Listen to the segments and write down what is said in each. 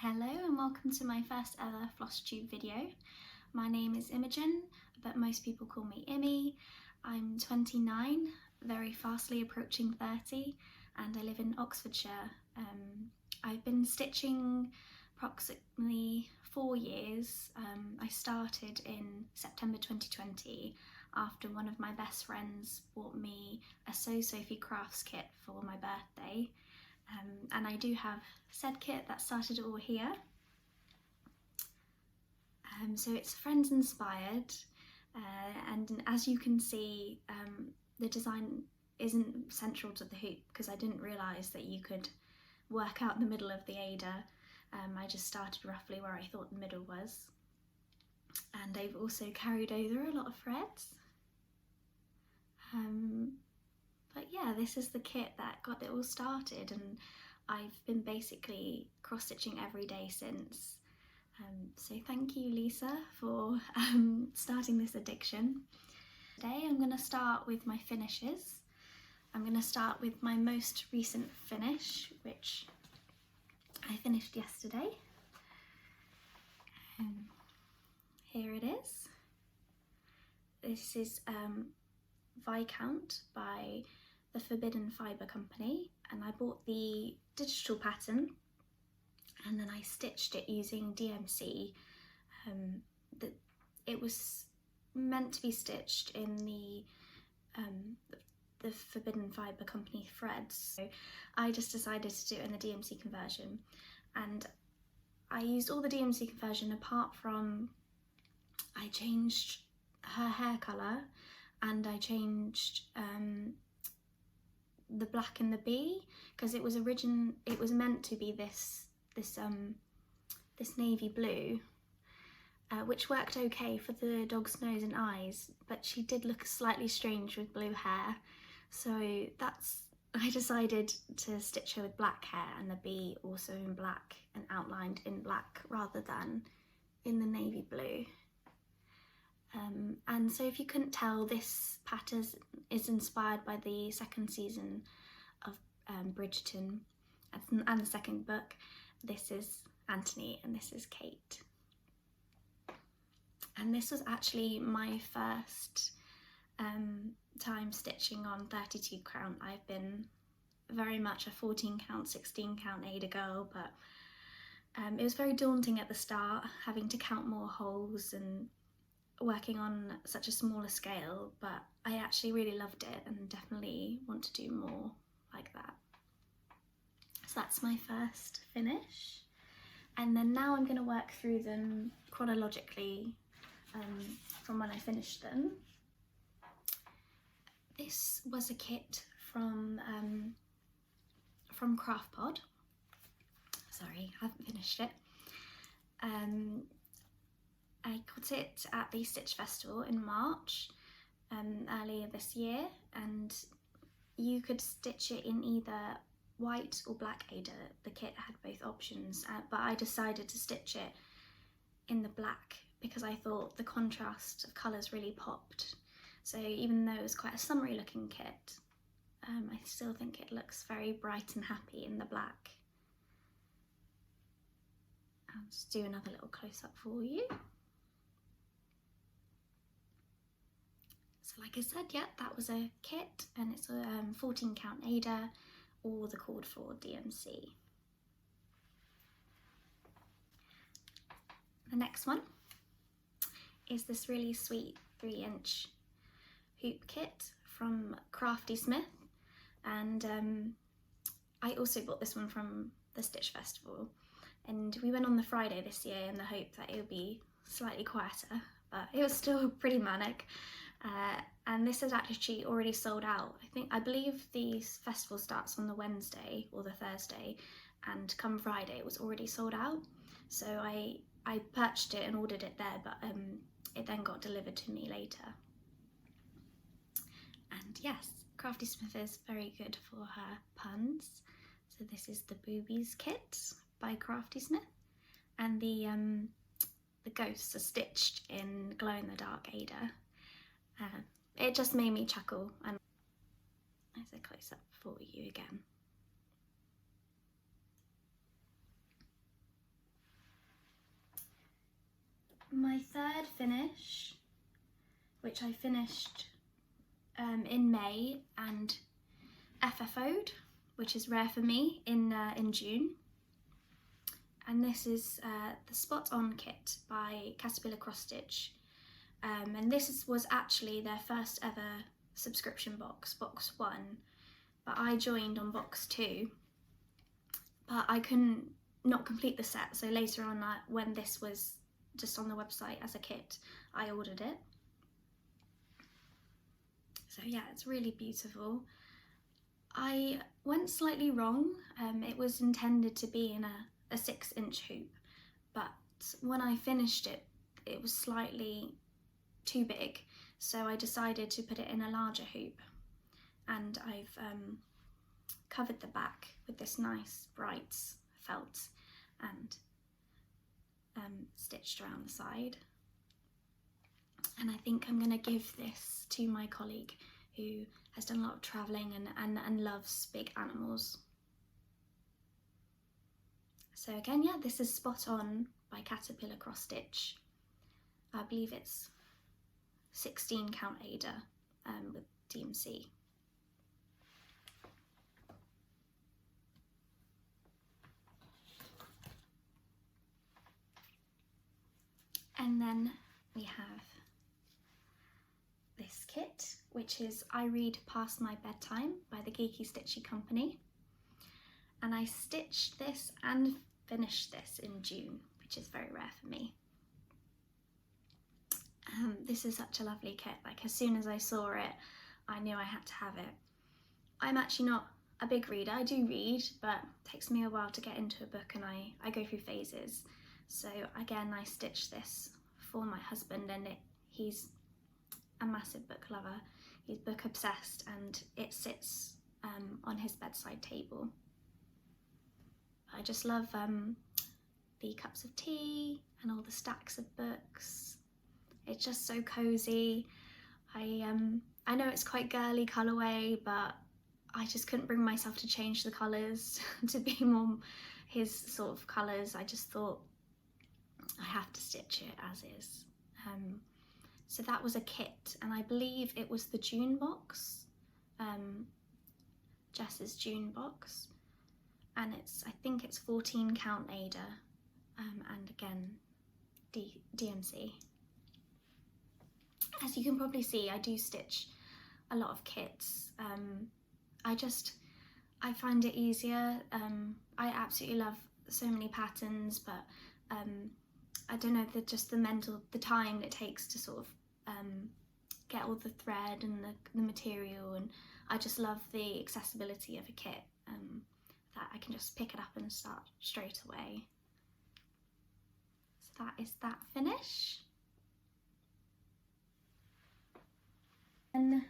Hello and welcome to my first ever Flosstube video. My name is Imogen, but most people call me Immy. I'm 29, very fastly approaching 30, and I live in Oxfordshire. I've been stitching approximately 4 years. I started in September 2020 after one of my best friends bought me a Sophie crafts kit for my birthday. And I do have said kit that started it all here. So it's friends inspired, and as you can see, the design isn't central to the hoop because I didn't realise that you could work out the middle of the Ada. I just started roughly where I thought the middle was. And I've also carried over a lot of threads. But yeah, this is the kit that got it all started, and I've been basically cross-stitching every day since. So thank you, Lisa, for starting this addiction. Today I'm going to start with my finishes. I'm going to start with my most recent finish, which I finished yesterday. Here it is. This is Viscount by the Fibre company, and I bought the digital pattern and then I stitched it using DMC. It was meant to be stitched in the Fibre company threads, so I just decided to do it in the DMC conversion, and I used all the DMC conversion apart from I changed her hair colour and I changed the black in the bee, because it was meant to be this navy blue, which worked okay for the dog's nose and eyes, but she did look slightly strange with blue hair, so I decided to stitch her with black hair and the bee also in black and outlined in black rather than in the navy blue. And so if you couldn't tell, this pattern is inspired by the second season of Bridgerton and the second book. This is Anthony and this is Kate. And this was actually my first time stitching on 32 count. I've been very much a 14 count, 16 count Ada girl, but it was very daunting at the start, having to count more holes and working on such a smaller scale, but I actually really loved it and definitely want to do more like that. So that's my first finish, and then now I'm going to work through them chronologically from when I finished them. This was a kit from Craftpod. Sorry, I haven't finished it. I got it at the Stitch Festival in March earlier this year, and you could stitch it in either white or black Ada. The kit had both options, but I decided to stitch it in the black because I thought the contrast of colours really popped. So even though it was quite a summery looking kit, I still think it looks very bright and happy in the black. I'll just do another little close-up for you. So like I said, yeah, that was a kit, and it's a 14 count Ada, or the called for DMC. The next one is this really sweet 3-inch hoop kit from Craftysmith, and I also bought this one from the Stitch Festival, and we went on the Friday this year in the hope that it would be slightly quieter, but it was still pretty manic. And this is actually already sold out. I believe the festival starts on the Wednesday or the Thursday, and come Friday it was already sold out. So I purchased it and ordered it there, but it then got delivered to me later. And yes, Craftysmith is very good for her puns. So this is the Boobies kit by Craftysmith, and the ghosts are stitched in glow-in-the-dark Ada. It just made me chuckle, and there's a close-up for you again. my third finish, which I finished in May and FFO'd, which is rare for me, in June. And this is the Spot On kit by Caterpillar Cross Stitch. And this was actually their first ever subscription box, box 1, but I joined on box 2, but I couldn't not complete the set, so later on when this was just on the website as a kit, I ordered it. So yeah, it's really beautiful. I went slightly wrong. It was intended to be in a 6-inch hoop, but when I finished it, it was slightly too big, so I decided to put it in a larger hoop, and I've covered the back with this nice bright felt and stitched around the side. And I think I'm going to give this to my colleague who has done a lot of travelling and loves big animals. So again, yeah, this is Spot On by Caterpillar Cross Stitch. I believe it's 16 count Ada with DMC. And then we have this kit, which is I Read Past My Bedtime by the Geeky Stitchy Company. And I stitched this and finished this in June, which is very rare for me. This is such a lovely kit. Like, as soon as I saw it, I knew I had to have it. I'm actually not a big reader. I do read, but it takes me a while to get into a book, and I go through phases. So again, I stitched this for my husband, and he's a massive book lover. He's book obsessed, and it sits on his bedside table. I just love the cups of tea and all the stacks of books. It's just so cozy. I know it's quite girly colourway, but I just couldn't bring myself to change the colours to be more his sort of colours. I just thought I have to stitch it as is. So that was a kit, and I believe it was the June box, Jess's June box, and I think it's 14 count Ada, and again DMC. As you can probably see, I do stitch a lot of kits. I find it easier. I absolutely love so many patterns, but I don't know, the time it takes to sort of get all the thread and the material, and I just love the accessibility of a kit, that I can just pick it up and start straight away. So that is that finish. And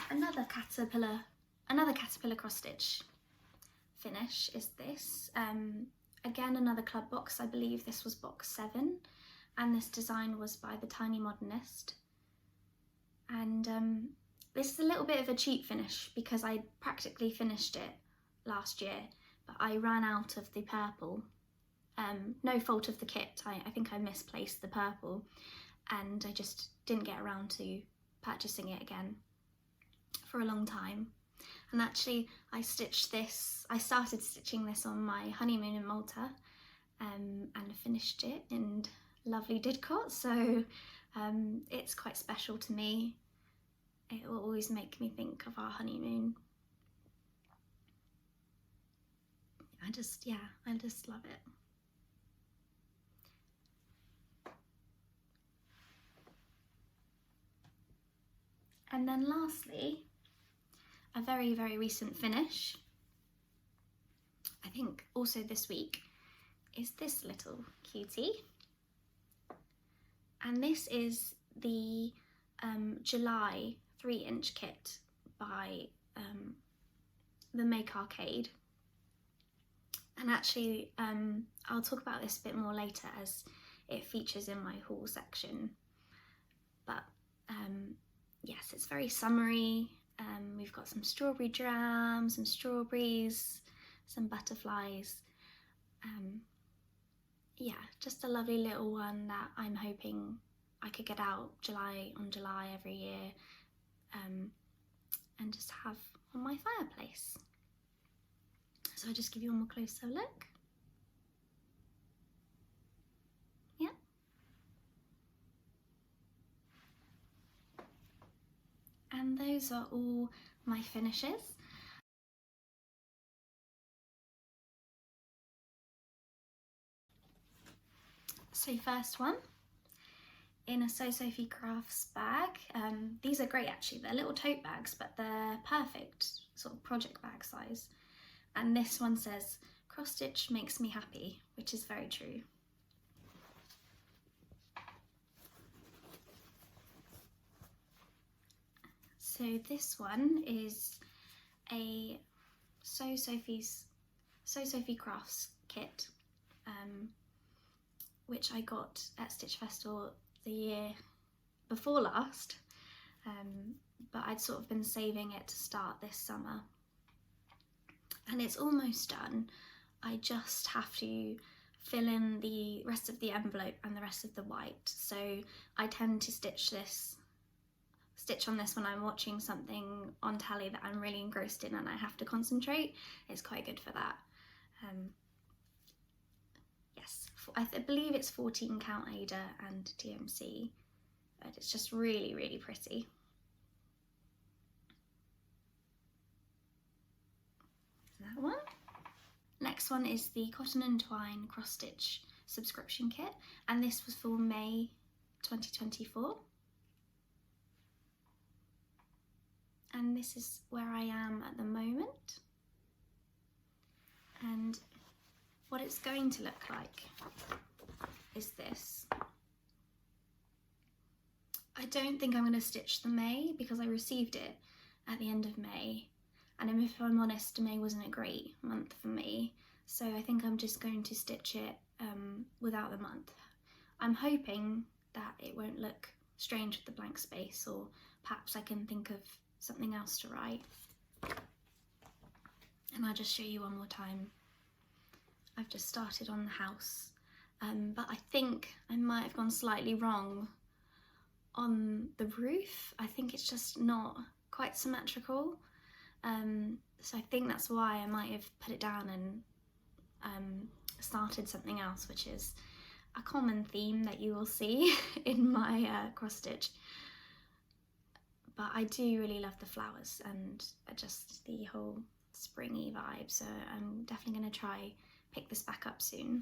another caterpillar cross stitch finish is this. Again, another club box. I believe this was box 7, and this design was by the Tiny Modernist. And this is a little bit of a cheap finish because I practically finished it last year, but I ran out of the purple. No fault of the kit, I think I misplaced the purple, and I just didn't get around to purchasing it again for a long time. And actually I started stitching this on my honeymoon in Malta, and finished it in lovely Didcot, so it's quite special to me. It will always make me think of our honeymoon. I just love it. And then lastly, a very, very recent finish, I think also this week, is this little cutie. And this is the July 3-inch kit by the Make Arcade. And actually, I'll talk about this a bit more later as it features in my haul section. But yes, it's very summery. We've got some strawberry jam, some strawberries, some butterflies, Yeah, just a lovely little one that I'm hoping I could get out on July every year, and just have on my fireplace. So I'll just give you one more closer look. Yeah. And those are all my finishes. So first one, in a Sophie Crafts bag. These are great actually, they're little tote bags, but they're perfect sort of project bag size. And this one says, cross stitch makes me happy, which is very true. So this one is a Sophie Crafts kit, which I got at Stitch Festival the year before last, but I'd sort of been saving it to start this summer. And it's almost done. I just have to fill in the rest of the envelope and the rest of the white. So I tend to stitch on this when I'm watching something on telly that I'm really engrossed in and I have to concentrate. It's quite good for that. Yes, I believe it's 14 count Ada and DMC, but it's just really, really pretty. That one. Next one is the Cotton and Twine cross stitch subscription kit, and this was for May 2024. And this is where I am at the moment. And what it's going to look like is this. I don't think I'm going to stitch the May because I received it at the end of May. And if I'm honest, May wasn't a great month for me. So I think I'm just going to stitch it without the month. I'm hoping that it won't look strange with the blank space, or perhaps I can think of something else to write. And I'll just show you one more time. I've just started on the house, but I think I might have gone slightly wrong on the roof. I think it's just not quite symmetrical. So I think that's why I might have put it down and started something else, which is a common theme that you will see in my cross stitch. But I do really love the flowers and just the whole springy vibe, so I'm definitely going to try pick this back up soon.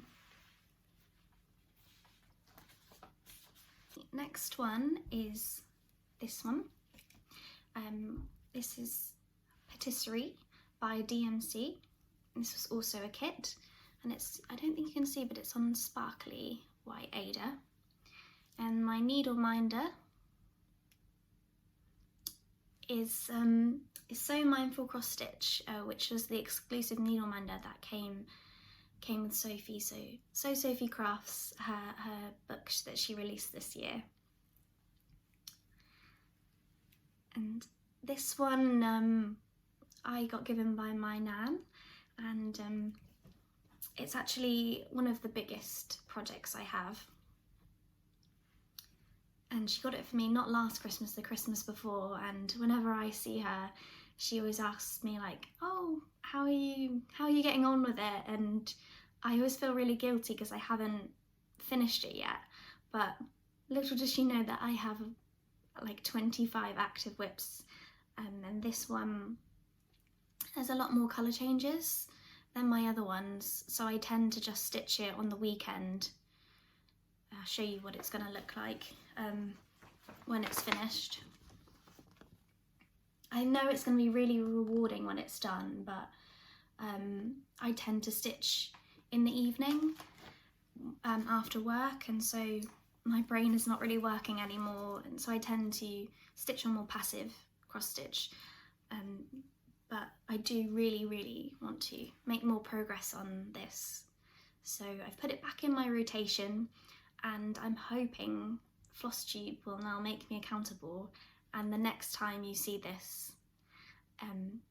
Next one is this one. This is Patisserie by DMC. This was also a kit, and it's, I don't think you can see, but it's on sparkly white Ada. And my needle minder is So Mindful Cross Stitch, which was the exclusive needle minder that came with Sophie. So Sophie Crafts, her book that she released this year. And this one I got given by my nan, and it's actually one of the biggest projects I have. And she got it for me not last Christmas, the Christmas before, and whenever I see her, she always asks me like, oh, how are you getting on with it? And I always feel really guilty because I haven't finished it yet, but little does she know that I have like 25 active whips, and this one has a lot more colour changes than my other ones, so I tend to just stitch it on the weekend. I'll show you what it's going to look like when it's finished. I know it's going to be really rewarding when it's done, but I tend to stitch in the evening after work, and so my brain is not really working anymore, and so I tend to stitch on more passive cross stitch. But I do really want to make more progress on this. So I've put it back in my rotation, and I'm hoping Flosstube will now make me accountable, and the next time you see this,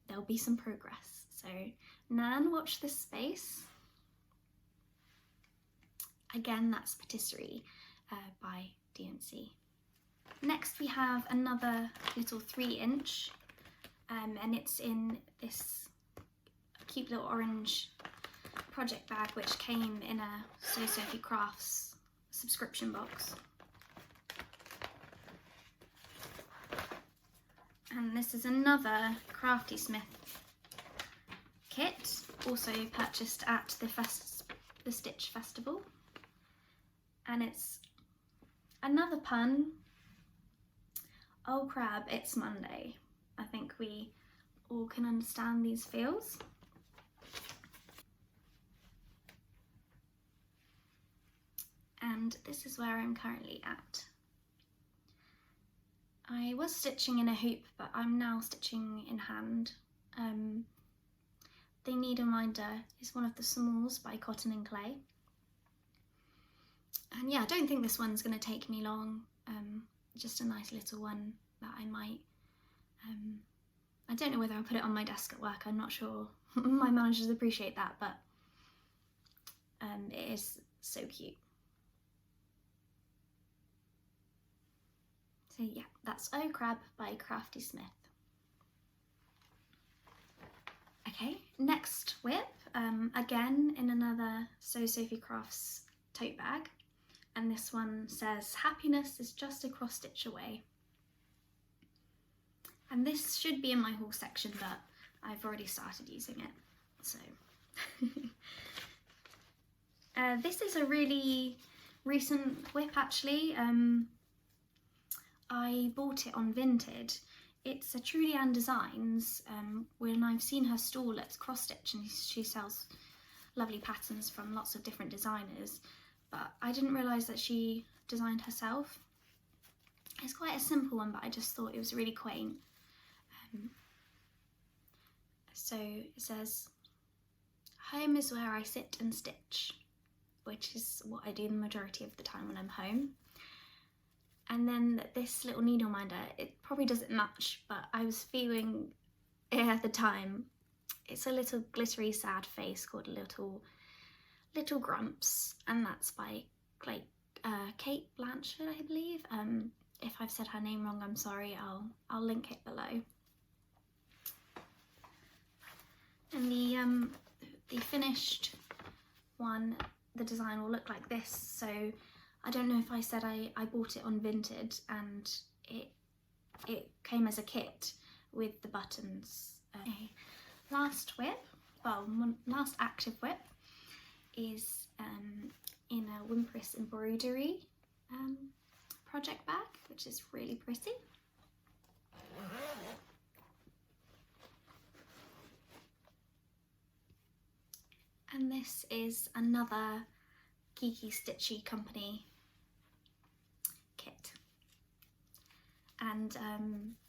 there'll be some progress. So Nan, watch this space. Again, that's Patisserie by DNC. Next we have another little 3-inch, and it's in this cute little orange project bag which came in a Sophie Crafts subscription box. And this is another Craftysmith kit, also purchased at the Stitch Festival. And it's another pun. Oh crab, it's Monday. I think we all can understand these feels. And this is where I'm currently at. I was stitching in a hoop, but I'm now stitching in hand. The needle minder is one of the smalls by Cotton and Clay. And yeah, I don't think this one's going to take me long. Just a nice little one that I might, I don't know whether I'll put it on my desk at work, I'm not sure. My managers appreciate that, but it is so cute. So yeah, that's Oh Crab by Craftysmith. Okay, next whip, again in another Sophie Crafts tote bag. And this one says, happiness is just a cross stitch away. And this should be in my haul section, but I've already started using it, so. This is a really recent whip actually. I bought it on Vinted. It's a Trudy Designs, when I've seen her stall at Cross Stitch, and she sells lovely patterns from lots of different designers. But I didn't realise that she designed herself. It's quite a simple one, but I just thought it was really quaint. So it says, home is where I sit and stitch, which is what I do the majority of the time when I'm home. And then this little needle minder, it probably doesn't match, but I was feeling it at the time. It's a little glittery sad face called Little Grumps, and that's by Kate Blanford, I believe. If I've said her name wrong, I'm sorry. I'll link it below. And the finished one, the design will look like this. So I don't know if I said I bought it on Vinted, and it came as a kit with the buttons. Last active whip is in a Wimpress embroidery project bag, which is really pretty. And this is another Geeky Stitchy Company kit. And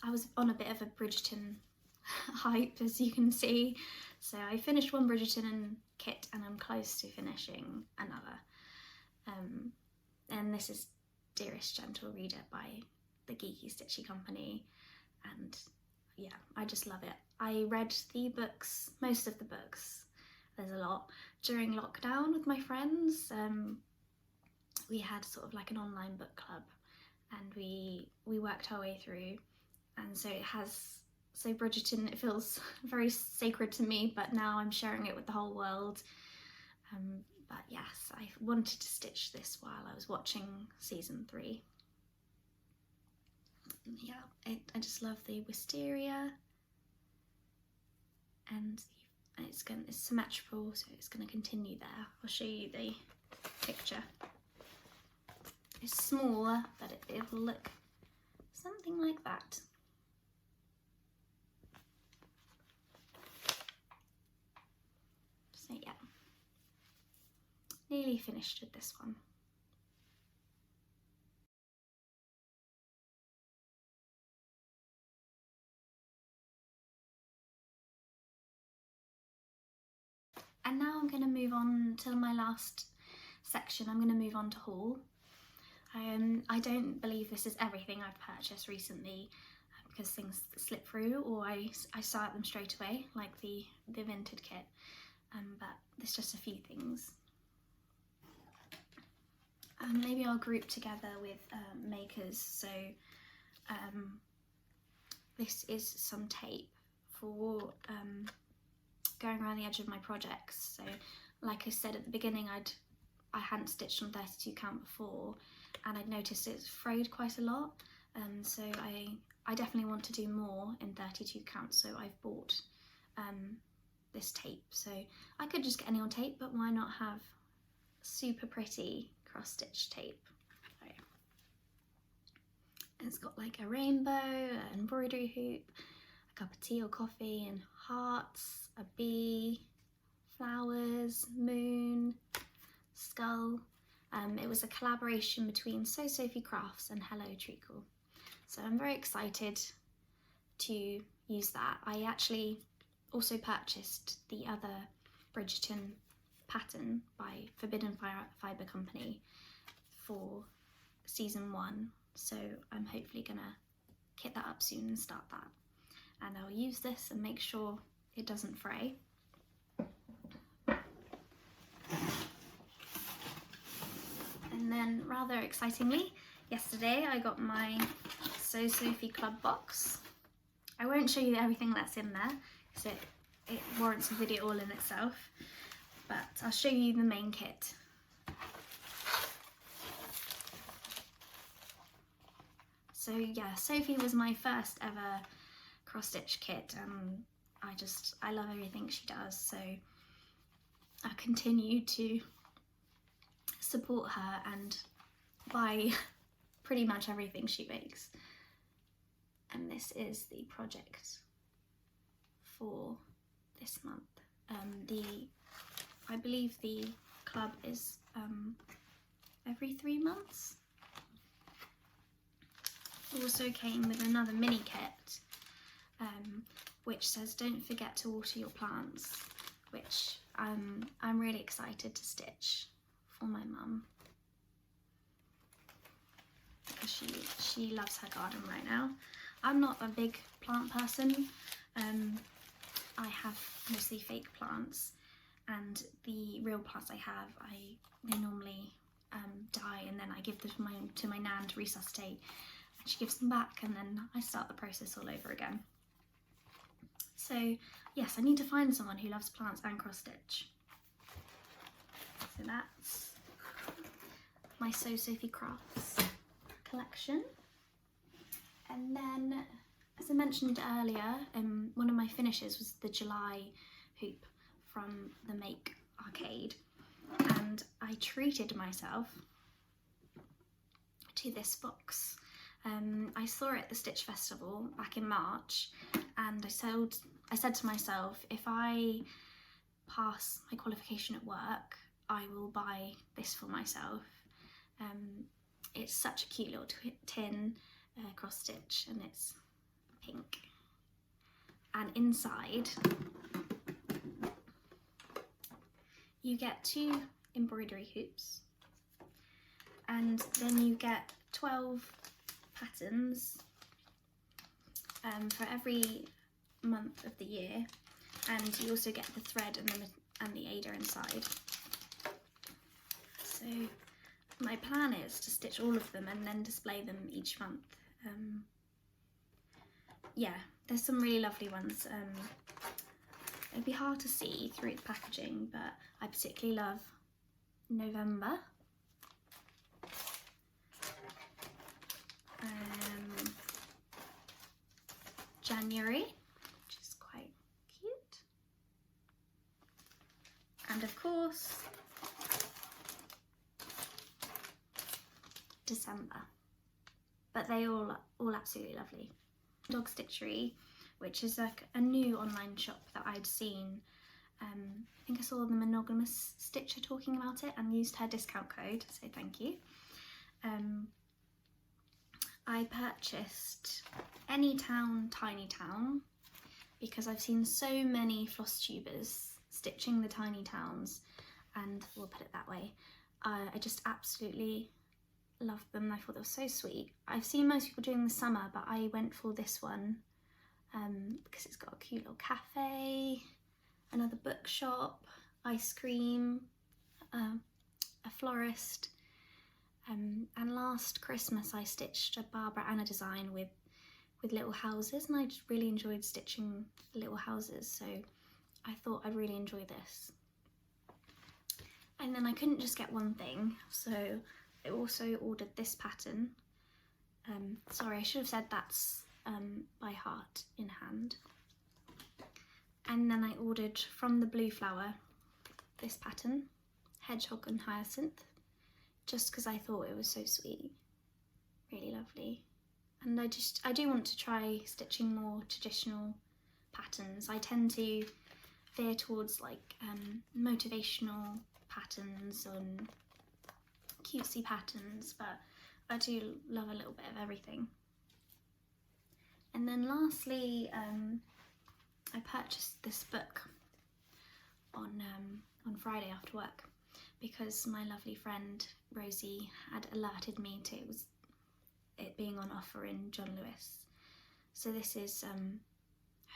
I was on a bit of a Bridgerton hype, as you can see. So I finished one Bridgerton kit and I'm close to finishing another. And this is Dearest Gentle Reader by the Geeky Stitchy Company. And yeah, I just love it. I read the books, most of the books, there's a lot, during lockdown with my friends. We had sort of like an online book club, and we worked our way through. And so Bridgerton, it feels very sacred to me, but now I'm sharing it with the whole world. But yes, I wanted to stitch this while I was watching season 3. Yeah, I just love the wisteria, and it's symmetrical, so it's going to continue there. I'll show you the picture. It's smaller, but it'll look something like that. So yeah, nearly finished with this one. And now I'm going to move on to my last section. I'm going to move on to haul. I don't believe this is everything I've purchased recently, because things slip through, or I start them straight away, like the Vinted kit. But there's just a few things. maybe I'll group together with makers. So this is some tape for going around the edge of my projects. So like I said at the beginning, I hadn't stitched on 32 count before, and I'd noticed it's frayed quite a lot, so I definitely want to do more in 32 count, so I've bought this tape. So I could just get any old tape, but why not have super pretty cross stitch tape? So it's got like a rainbow, an embroidery hoop, a cup of tea or coffee, and hearts, a bee, flowers, moon, skull. It was a collaboration between Sophie Crafts and Hello Treacle. So I'm very excited to use that. I actually also purchased the other Bridgerton pattern by Fibre Company for season 1. So I'm hopefully gonna kit that up soon and start that. And I'll use this and make sure it doesn't fray. And then, rather excitingly, yesterday I got my Sophie Club box. I won't show you everything that's in there because it warrants a video all in itself, but I'll show you the main kit. So yeah, Sophie was my first ever cross-stitch kit, and I love everything she does, so I continue to support her and buy pretty much everything she makes. And this is the project for this month. I believe the club is every 3 months. It also came with another mini kit which says don't forget to water your plants, which I'm really excited to stitch for my mum, because she loves her garden right now. I'm not a big plant person. I have mostly fake plants, and the real plants I have, they normally die, and then I give them to my nan to resuscitate, and she gives them back, and then I start the process all over again. So yes, I need to find someone who loves plants and cross stitch. So that's my Sophie Crafts collection. And then, as I mentioned earlier, one of my finishes was the July hoop from the Make arcade, and I treated myself to this box. I saw it at the Stitch Festival back in March, and I said to myself, if I pass my qualification at work, I will buy this for myself. It's such a cute little tin cross stitch, and it's pink. And inside you get 2 embroidery hoops, and then you get 12 patterns for every month of the year, and you also get the thread and the Ada inside. So my plan is to stitch all of them and then display them each month. Yeah, there's some really lovely ones. It'd be hard to see through the packaging, but I particularly love November. January, which is quite cute. And of course, December. But they all absolutely lovely. Dog Stitchery, which is like a new online shop that I'd seen. I think I saw the monogamous stitcher talking about it and used her discount code, so thank you. I purchased Anytown Tiny Town because I've seen so many Flosstubers stitching the tiny towns, and we'll put it that way. I just absolutely loved them. I thought they were so sweet. I've seen most people doing the summer, but I went for this one because it's got a cute little cafe, another bookshop, ice cream, a florist, And last Christmas I stitched a Barbara Anna design with little houses, and I just really enjoyed stitching little houses, so I thought I'd really enjoy this. And then I couldn't just get one thing, so I also ordered this pattern. Sorry, I should have said that's by heart in hand. And then I ordered from the Blue Flower this pattern, Hedgehog and Hyacinth, just because I thought it was so sweet, really lovely. And I do want to try stitching more traditional patterns. I tend to veer towards like motivational patterns and cutesy patterns, but I do love a little bit of everything. And then lastly, I purchased this book on Friday after work because my lovely friend Rosie had alerted me to it being on offer in John Lewis. So this is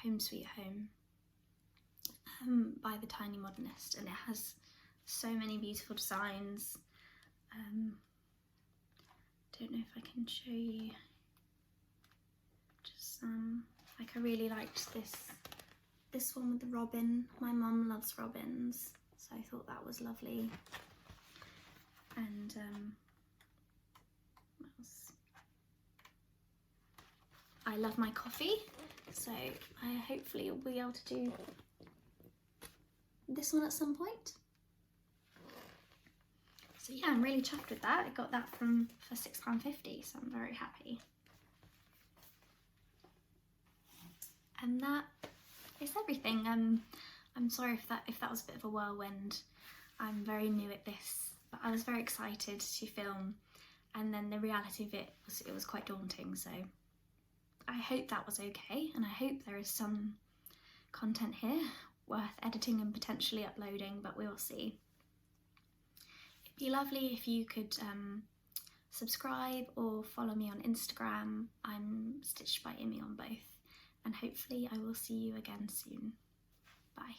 Home Sweet Home by the Tiny Modernist, and it has so many beautiful designs. Don't know if I can show you. Just like I really liked this one with the robin. My mum loves robins, so I thought that was lovely. And what else? I love my coffee, so I hopefully will be able to do this one at some point. So yeah, I'm really chuffed with that. I got that for £6.50, so I'm very happy. And that is everything. I'm sorry if that was a bit of a whirlwind. I'm very new at this, but I was very excited to film, and then the reality of it was quite daunting. So I hope that was okay, and I hope there is some content here worth editing and potentially uploading, but we will see. It'd be lovely if you could subscribe or follow me on Instagram. I'm Stitched by Imi on both, and hopefully I will see you again soon. Bye.